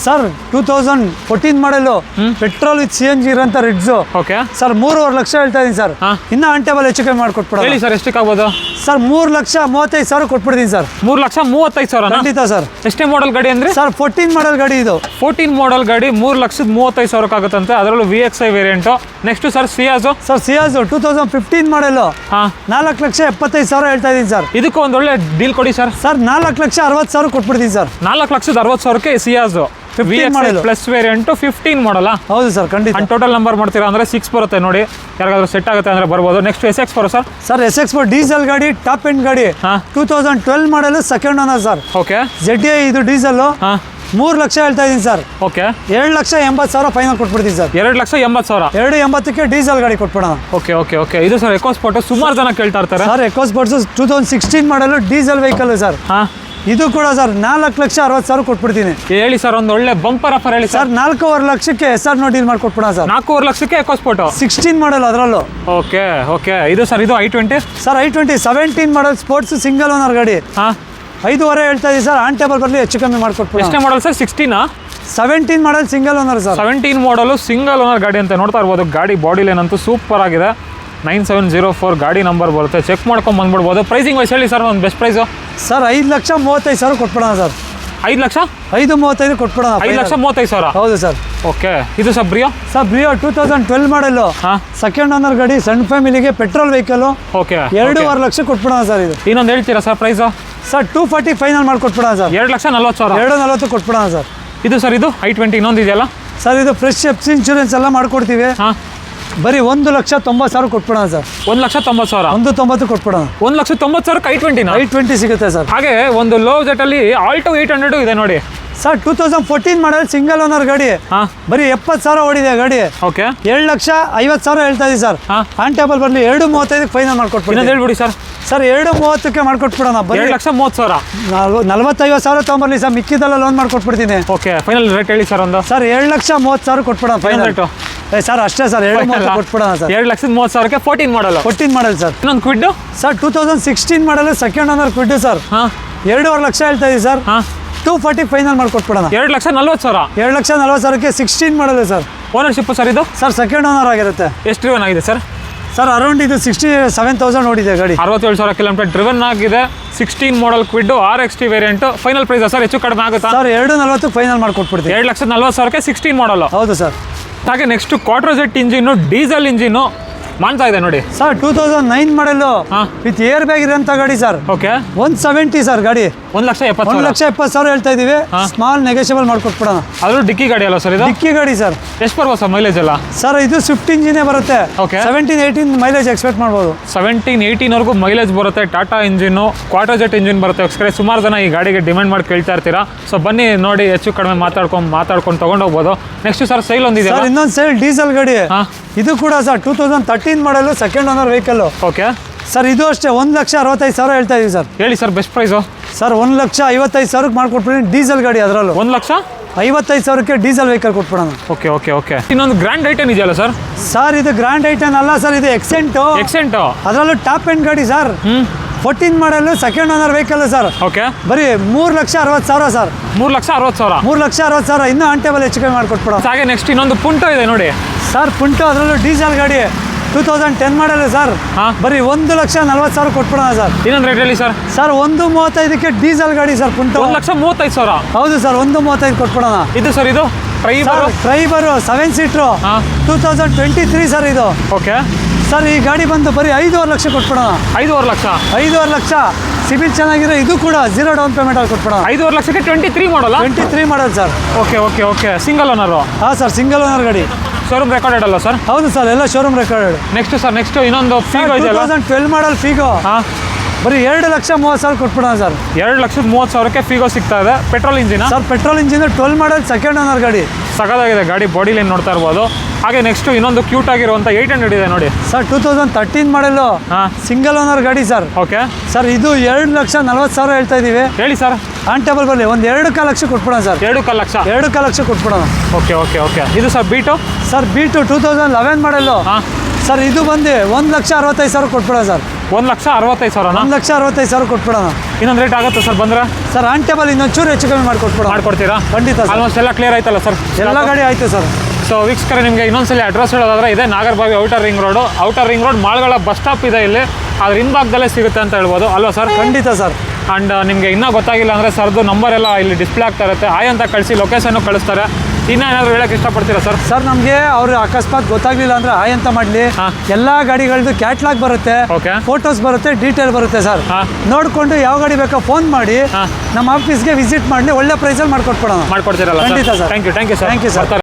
ಸರ್ 2014 ಮಾಡಲು ಪೆಟ್ರೋಲ್ ವಿತ್ CNG ಇರೋಂಥ ರಿಡ್ಜು. ಓಕೆ. ಸರ್ 3.5 ಲಕ್ಷ ಹೇಳ್ತಾ ಇದೀನಿ ಸರ್. ಇನ್ನು ಆನ್ ಟೇಬಲ್ ಹೆಚ್ಚು ಕಮ್ಮಿ ಮಾಡ್ಕೊಟ್ಬಿಡೋಣ. ಹೇಳಿ ಸರ್ ಎಷ್ಟಕ್ಕೆ ಆಗ್ಬೋದು? ಸರ್ 3,35,000 ಕೊಟ್ಬಿಡ್ತೀನಿ ಸರ್. 3,35,000? ಖಂಡಿತ ಸರ್. ಎಷ್ಟೇ ಮಾಡಲ್ ಗಾಡಿ ಅಂದ್ರೆ? ಸರ್ 14 ಮಾಡಲ್ ಗಾಡಿ ಇದು. 14 ಮಾಡಲ್ ಗಾಡಿ 3,35,000 ಆಗುತ್ತಂತೆ, ಅದರಲ್ಲೂ VXI variant. Next sir ಸಿಯಾಜು? Sir ಸಿಯಾಜು 2015 ಮಾಡಲು. ಹಾಂ 4,75,000 ಹೇಳ್ತಾ ಇದೀನಿ ಸರ್. ಇದಕ್ಕೂ ಒಂದು ಒಳ್ಳೆ ಡೀಲ್ ಕೊಡಿ ಸರ್. ಸರ್ 4,60,000 ಕೊಟ್ಬಿಡ್ತೀನಿ ಸರ್. 4,60,000ಕ್ಕೆ ಸಿಯಾಜು 15 ಮಾಡಲು ಪ್ಲಸ್ ವೇರಿಯಂಟು 15 ಮಾಡಲ್ಲ? ಹೌದು ಸರ್ ಖಂಡಿತ. ಟೋಟಲ್ ನಂಬರ್ ಮಾಡ್ತೀರಾ ಅಂದರೆ 6 ಬರುತ್ತೆ ನೋಡಿ, ಯಾರಿಗಾದ್ರೂ ಸೆಟ್ ಆಗುತ್ತೆ ಅಂದರೆ ಬರ್ಬೋದು. Next SX4 sir? Sir SX4 diesel ಗಾಡಿ, ಟಾಪ್ ಎಂಡ್ ಗಾಡಿ. 2012 model second owner sir. Okay. ZDI ಇದು ಡೀಸೆಲ್ಲು. 3 ಲಕ್ಷ ಹೇಳ್ತಾ ಇದೀನಿ ಸರ್. ಓಕೆ. 2,80,000 ಫೈನಲ್ ಕೊಟ್ಬಿಡ್ತೀನಿ ಸರ್. 2,80,000? 2,80ಕ್ಕೆ ಡೀಸೆಲ್ ಗಾಡಿ ಕೊಟ್ಬಿಡೋಣ. Okay okay okay. ಇದು ಸರ್ ಎಕೋಸ್ಪೋರ್ಟ್ ಸುಮಾರು ಜನ ಕೇಳ್ತಾ ಇರ್ತಾರೆ ಸರ್. ಎಕೋಸ್ಪೋರ್ಟ್ಸ್ 2016 ಮಾಡಲು ಡೀಸೆಲ್ ವೆಹಿಕಲ್ ಸರ್. ಹಾಂ ಇದು ಕೂಡ ಸರ್ 4,60,000 ಕೊಟ್ಬಿಡ್ತೀನಿ. ಹೇಳಿ ಸರ್ ಒಂದು ಒಳ್ಳೆ ಬಂಪರ್ ಆಫರ್ ಹೇಳಿ ಸರ್. 4.5 ಲಕ್ಷಕ್ಕೆ SR ಡೀಲ್ ಮಾಡ್ಕೊಟ್ಬಿಡೋಣ ಸರ್. 4.5 ಲಕ್ಷಕ್ಕೆ ಎಕೋಸ್ಪೋರ್ಟ್ 16 ಮಾಡಲ್ ಅದರಲ್ಲೂ. Okay okay. ಇದು ಸರ್ ಇದು i20? ಸರ್ i20 17 ಮಾಡಲ್ ಸ್ಪೋರ್ಟ್ಸ್ ಸಿಂಗಲ್ ಓನರ್ ಗಾಡಿ. ಹಾಂ 5.5 ಹೇಳ್ತಾ ಇದೀವಿ ಸರ್. ಆನ್ ಟೇಬಲ್ ಬರಲಿ ಹೆಚ್ಚು ಕಮ್ಮಿ ಮಾಡ್ಕೊಟ್ಬಿಡಿ. ಎಷ್ಟೇ ಮಾಡಲ್ ಸರ್? 16? 17 ಮಾಡಲ್ ಸಿಂಗಲ್ ಓನರ್ ಸರ್. 17 ಮಾಡಲು ಸಿಂಗಲ್ ಓನರ್ ಗಾಡಿ ಅಂತ ನೋಡ್ತಾ ಇರ್ಬೋದು. ಗಾಡಿ ಬಾಡಿ ಲೈನ್ ಅಂತೂ ಸೂಪರ್ ಆಗಿದೆ. 9704 ಗಾಡಿ ನಂಬರ್ ಬರುತ್ತೆ, ಚೆಕ್ ಮಾಡ್ಕೊಂಡು ಬಂದ್ಬಿಡ್ಬೋದು. ಪ್ರೈಸಿಂಗ್ ವೈಸ್ ಹೇಳಿ ಸರ್, ಒಂದು ಬೆಸ್ಟ್ ಪ್ರೈಸು. ಸರ್ 5,35,000 ಕೊಟ್ಬಿಡೋಣ ಸರ್. 5 ಲಕ್ಷ 5,35 ಕೊಟ್ಬಿಡೋಣ. 5,35,000. ಹೌದು ಸರ್. ಓಕೆ, ಇದು sir Brio. Sir Brio 2012 model, second owner ಗಾಡಿ, ಸಣ್ಣ ಫ್ಯಾಮಿಲಿಗೆ, ಪೆಟ್ರೋಲ್ ವೆಹಿಕಲ್. ಓಕೆ, 2.5 ಲಕ್ಷ ಕೊಟ್ಬಿಡೋಣ ಸರ್. ಇದು ಇನ್ನೊಂದು ಹೇಳ್ತೀರಾ ಸರ್ ಪ್ರೈಸು? ಸರ್ 240 ಫೈನಲ್ ಮಾಡ್ಕೊಟ್ಬಿಡೋಣ ಸರ್. 2,40,000. 2.40 ಕೊಟ್ಬಿಡೋಣ ಸರ್. ಇದು ಸರ್ ಇದು i20 ಇನ್ನೊಂದು ಇದೆಯಲ್ಲ ಸರ್, ಇದು ಫ್ರೆಶ್ ಎಫ್ಸಿ ಇನ್ಶೂರೆನ್ಸ್ ಎಲ್ಲ ಮಾಡ್ಕೊಡ್ತೀವಿ. ಬರೀ 1,90,000 ಕೊಟ್ಬಿಡೋಣ ಸರ್. 1,90,000. 190 ಕೊಟ್ಬಿಡೋಣ. 1,90,000 i20 ಸಿಗುತ್ತೆ ಸರ್. ಹಾಗೆ ಒಂದು ಲೋ ಬಜೆಟಲ್ಲಿ ಆಲ್ಟೋ 800 ಇದೆ ನೋಡಿ ಸರ್. 2014 ಮಾಡಲ್, ಸಿಂಗಲ್ ಓನರ್ ಗಾಡಿ. ಬರೀ 70,000 ಓಡಿದೆ ಗಾಡಿ. ಓಕೆ, 7,50,000 ಹೇಳ್ತಾ ಇದೀವಿ ಸರ್. ಆನ್ ಟೇಬಲ್ ಬರಲಿ 2.35 ಫೈನಲ್ ಮಾಡ್ಕೊಟ್ಬಿಡಿ. ಹೇಳ್ಬಿಡಿ ಸರ್. ಸರ್ 2.30 ಮಾಡ್ಕೊಟ್ಬಿಡೋಣ. ಬರೀ 2,30,000. 45,000 ತೊಗೊಂಬರ್ಲಿ ಸರ್, ಮಿಕ್ಕಿದೆಲ್ಲ ಲೋನ್ ಮಾಡ್ಕೊಟ್ಬಿಡ್ತೀನಿ. ಓಕೆ, ಫೈನಲ್ ರೇಟ್ ಹೇಳಿ ಸರ್. ಒಂದು ಸರ್ 7,30,000 ಕೊಟ್ಬಿಡೋಣ ಫೈನಲ್. ಸರ್ ಅಷ್ಟೇ ಸರ್, 2.30 ಕೊಟ್ಬಿಡೋಣ ಸರ್. 2,30,000ಕ್ಕೆ 14 ಮಾಡಲ್ಲ. 14 ಮಾಡಲ್ ಸರ್. ಇನ್ನೊಂದು Kwid sir 2016 model, second owner Kwid sir. 2.5 lakh ಹೇಳ್ತಾ ಇದೀವಿ ಸರ್. 240 ಫೈನಲ್ ಮಾಡ್ಕೊಟ್ಬಿಡೋಣ. 2,40,000. 2,40,000ಕ್ಕೆ 16 ಮಾಡಲ್ ಸರ್. ಓನರ್ಶಿಪ್ ಸರ್ ಇದು? ಸರ್ ಸೆಕೆಂಡ್ ಓನರ್ ಆಗಿರುತ್ತೆ. ಎಷ್ಟು ಡ್ರಿವನ್ ಆಗಿದೆ ಸರ್? ಸರ್ ಅರೌಂಡ್ ಇದು 67,000 ಓಡಿದೆ ಗಾಡಿ. 67,000 ಕಿಲೋಮೀಟರ್ ಡ್ರಿವನ್ ಆಗಿದೆ. 16 model Kwid RXT variant. Final price sir ಹೆಚ್ಚು ಕಡಿಮೆ ಆಗುತ್ತಾ? ಸರ್ 2.40 ಫೈನಲ್ ಮಾಡ್ಕೊಟ್ಬಿಡ್ತೀವಿ. 2,40,000ಕ್ಕೆ 16 ಮಾಡಲ್. ಹೌದು ಸರ್. ಹಾಗೆ next Quadrajet engine, diesel engine ಮಾಡ್ತಾ ಇದೆ ನೋಡಿ ಸರ್. 2009 ಮಾಡಲು, ವಿತ್ ಏರ್ ಬ್ಯಾಗ್ ಇರೋಂಥ ಗಾಡಿ ಸರ್. ಓಕೆ, 170 ಸರ್ ಗಾಡಿ. 1,70,000 ಹೇಳ್ತಾ ಇದೀವಿ. ಸ್ಮಾಲ್ ನೆಗೋಷಿಯಬಲ್ ಮಾಡ್ಕೊಟ್ಬಿಡೋಣ. ಅದು ಡಿಕ್ಕಿ ಗಾಡಿ ಅಲ್ಲ ಸರ್ ಇದು? ಡಿಕ್ಕಿ ಗಾಡಿ ಸರ್. ಎಷ್ಟು ಬರ್ಬೋದು ಸರ್ ಮೈಲೇಜ್ ಎಲ್ಲ? ಸರ್ ಇದು ಸ್ವಿಫ್ಟ್ ಇಂಜಿನೇ ಬರುತ್ತೆ. ಓಕೆ, 17-18 ಮೈಲೇಜ್ ಎಕ್ಸ್ಪೆಕ್ಟ್ ಮಾಡ್ಬೋದು. 17-18ವರೆಗೂ ಮೈಲೇಜ್ ಬರುತ್ತೆ. ಟಾಟಾ ಇಂಜಿನ್, ಕ್ವಾಟ್ರೋಜೆಟ್ ಇಂಜಿನ್ ಬರುತ್ತೆ. ಎಕ್ಸ್ಪ್ರೆಸ್ ಸುಮಾರು ಜನ ಈ ಗಾಡಿಗೆ ಡಿಮ್ಯಾಂಡ್ ಮಾಡಿ ಕೇಳ್ತಾ ಇರ್ತೀರಾ. ಸೊ ಬನ್ನಿ ನೋಡಿ, ಹೆಚ್ಚು ಕಡಿಮೆ ಮಾತಾಡ್ಕೊಂಡು ತೊಗೊಂಡೋಗ್ಬೋದು. ನೆಕ್ಸ್ಟ್ ಸರ್ ಸೈಲ್ ಒಂದಿದೆ ಸರ್, ಇನ್ನೊಂದು ಸೈಲ್ ಡೀಸೆಲ್ ಗಾಡಿ. ಇದು ಕೂಡ sir 2013 model, second owner vehicle. Okay sir, ಇದು ಅಷ್ಟೇ 1,65,000 ಹೇಳ್ತಾ ಇದೀವಿ ಸರ್. ಹೇಳಿ ಸರ್ ಬೆಸ್ಟ್ ಪ್ರೈಸು. ಸರ್ 1,55,000 ಮಾಡ್ಕೊಟ್ಬಿಡಿ. ಡೀಸೆಲ್ ಗಾಡಿ ಅದರಲ್ಲೂ. 1,55,000ಕ್ಕೆ ಡೀಸೆಲ್ ವೆಹಿಕಲ್ ಕೊಟ್ಬಿಡೋಣ. Okay okay okay. ಇನ್ನೊಂದು ಗ್ರ್ಯಾಂಡ್ ಐಟನ್ ಇದೆಯಲ್ಲ ಸರ್? ಸರ್ ಇದು ಗ್ರ್ಯಾಂಡ್ ಐಟನ್ ಅಲ್ಲ ಸರ್, ಇದು ಎಕ್ಸೆಂಟು. ಅದರಲ್ಲೂ ಟಾಪ್ ಎಂಡ್ ಗಾಡಿ sir. 14 model, second owner vehicle sir. Okay, ಬರೀ 3,60,000 ಸರ್. 3,60,000. 3,60,000 ಇನ್ನೂ ಆನ್ ಟೇಬಲ್ ಹೆಚ್ಚು ಕಮ್ಮಿ ಮಾಡ್ಕೊಟ್ಬಿಡೋಣ. ಹಾಗೆ ನೆಕ್ಸ್ಟ್ ಇನ್ನೊಂದು ಪುಂಟೋ ಇದೆ ನೋಡಿ ಸರ್. ಪುಂಟೋ ಅದರಲ್ಲೂ ಡೀಸೆಲ್ ಗಾಡಿ, 2010 ಮಾಡಲ್ ಸರ್. ಬರೀ 1,40,000 ಕೊಟ್ಬಿಡೋಣ ಸರ್. ಇನ್ನೊಂದು ರೇಟ್ ಹೇಳಿ ಸರ್. ಸರ್ 1.35ಕ್ಕೆ ಡೀಸೆಲ್ ಗಾಡಿ ಸರ್. ಪುಂಟೋ 1,35,000. ಹೌದು ಸರ್, 1.35 ಕೊಟ್ಬಿಡೋಣ. ಇದು ಸರ್ ಇದು ಟ್ರೈಬರು 7 ಸೀಟ್ರು, 2023 ಸರ್ ಇದು. ಓಕೆ ಸರ್, ಈ ಗಾಡಿ ಬಂದು ಬರೀ 5.5 ಲಕ್ಷ ಕೊಟ್ಬಿಡೋಣ. 5.5 ಲಕ್ಷ. 5.5 ಲಕ್ಷ ಸಿಬಿಲ್ ಚೆನ್ನಾಗಿರೋ. ಇದು ಕೂಡ 0 ಡೌನ್ ಪೇಮೆಂಟ್ ಅಲ್ಲಿ ಕೊಟ್ಬಿಡೋಣ. 5.5 ಲಕ್ಷಕ್ಕೆ 23 ಮಾಡಲ್ಲ? 23 ಮಾಡಲ್ sir. Okay okay okay. Single owner? ಹಾಂ ಸರ್, ಸಿಂಗಲ್ ಓನರ್ ಗಾಡಿ. ಶೋರೂಮ್ ರೆಕಾರ್ಡೆಡ್ ಅಲ್ಲ ಸರ್? ಹೌದು ಸರ್, ಎಲ್ಲ showroom recorded. Next sir, next ಇನ್ನೊಂದು ಫೀಗೋ ಇದೆಯಲ್ಲ? 2012 ಮಾಡಲ್ ಫೀಗೋ. ಬರೀ 2,30,000 ಕೊಟ್ಬಿಡೋಣ ಸರ್. 2,30,000ಕ್ಕೆ ಫೀಗೋ ಸಿಗ್ತಾ ಇದೆ. Petrol engine sir. Petrol engine, 12 ಮಾಡಲ್, ಸೆಕೆಂಡ್ ಓನರ್ ಗಾಡಿ. ಸಗದಾಗಿದೆ ಗಾಡಿ, ಬಾಡಿ ಲೈನ್ ನೋಡ್ತಾ ಇರ್ಬೋದು. ಹಾಗೆ ನೆಕ್ಸ್ಟ್ ಇನ್ನೊಂದು ಕ್ಯೂಟ್ ಆಗಿರುವಂಥ 800 ಇದೆ ನೋಡಿ ಸರ್. 2013 ಮಾಡಲು, ಸಿಂಗಲ್ ಓನರ್ ಗಾಡಿ ಸರ್. ಓಕೆ ಸರ್, ಇದು 2,40,000 ಹೇಳ್ತಾ ಇದೀವಿ. ಹೇಳಿ ಸರ್. ಆನ್ ಟೇಬಲ್ ಬರಲಿ, ಒಂದು 2.5 ಲಕ್ಷ ಕೊಟ್ಬಿಡೋಣ ಸರ್. 2.5 ಲಕ್ಷ. 2.5 ಲಕ್ಷ ಕೊಟ್ಬಿಡೋಣ. Okay okay okay. ಇದು sir Beat? Sir Beat 2011 model sir. ಇದು ಬಂದು 1,65,000 ಕೊಟ್ಬಿಡೋಣ ಸರ್. 1,65,000. 1,65,000 ಕೊಟ್ಬಿಡೋಣ. ಇನ್ನೊಂದು ರೇಟ್ ಆಗುತ್ತೆ ಸರ್ ಬಂದರೆ? ಸರ್ ಆನ್ ಟೇಬಲ್ ಇನ್ನೊಂದು ಚೂರು ಹೆಚ್ಚು ಕಮ್ಮಿ ಮಾಡ್ಕೊಡ್ತೀರಾ? ಖಂಡಿತ ಸರ್. ಆಲ್ಮೋಸ್ಟ್ ಎಲ್ಲ ಕ್ಲಿಯರ್ ಆಯ್ತಲ್ಲ ಸರ್? ಎಲ್ಲ ಗಾಡಿ ಆಯಿತು ಸರ್. ಸೊ ವೀಕ್ಷಕರೇ, ನಿಮಗೆ ಇನ್ನೊಂದ್ಸಲಿ ಅಡ್ರೆಸ್ ಹೇಳೋದಾದ್ರೆ ಇದೆ ನಾಗರಬಾವಿ ಔಟರ್ ರಿಂಗ್ ರೋಡ್ ಮಾಳ್ಗಳ ಬಸ್ ಸ್ಟಾಪ್ ಇದೆ ಇಲ್ಲಿ. ಅದ್ರ ಹಿಂಭಾಗದಲ್ಲೇ ಸಿಗುತ್ತೆ ಅಂತ ಹೇಳ್ಬೋದು ಅಲ್ವಾ ಸರ್? ಖಂಡಿತ ಸರ್. ಆ್ಯಂಡ್ ನಿಮಗೆ ಇನ್ನೂ ಗೊತ್ತಾಗಿಲ್ಲ ಅಂದರೆ ಸರ್ದು ನಂಬರ್ ಎಲ್ಲ ಇಲ್ಲಿ ಡಿಸ್ಪ್ಲೇ ಆಗ್ತಾ ಇರುತ್ತೆ. ಆಯ್ ಅಂತ ಕಳಿಸಿ ಲೊಕೇಶನ್ನು ಕಳಿಸ್ತಾರೆ. ಇನ್ನೇನಾದರೂ ಹೇಳೋಕ್ಕೆ ಇಷ್ಟಪಡ್ತೀರಾ ಸರ್? ಸರ್, ನಮಗೆ ಅವರು ಅಕಸ್ಮಾತ್ ಗೊತ್ತಾಗಲಿಲ್ಲ ಅಂದರೆ ಆಯ್ ಅಂತ ಮಾಡಲಿ. ಎಲ್ಲ ಗಾಡಿಗಳದ್ದು ಕ್ಯಾಟ್ಲಾಗ್ ಬರುತ್ತೆ, ಫೋಟೋಸ್ ಬರುತ್ತೆ, ಡೀಟೇಲ್ ಬರುತ್ತೆ ಸರ್. ನೋಡಿಕೊಂಡು ಯಾವ ಗಾಡಿ ಬೇಕೋ ಫೋನ್ ಮಾಡಿ ನಮ್ಮ ಆಫೀಸ್ಗೆ ವಿಸಿಟ್ ಮಾಡಲಿ. ಒಳ್ಳೆ ಪ್ರೈಸಲ್ಲಿ ಮಾಡ್ಕೊಟ್ಬಿಡೋಣ. ಮಾಡ್ಕೊಡ್ತೀರಲ್ಲ? ಖಂಡಿತ sir. Thank you sir. Thank you sir.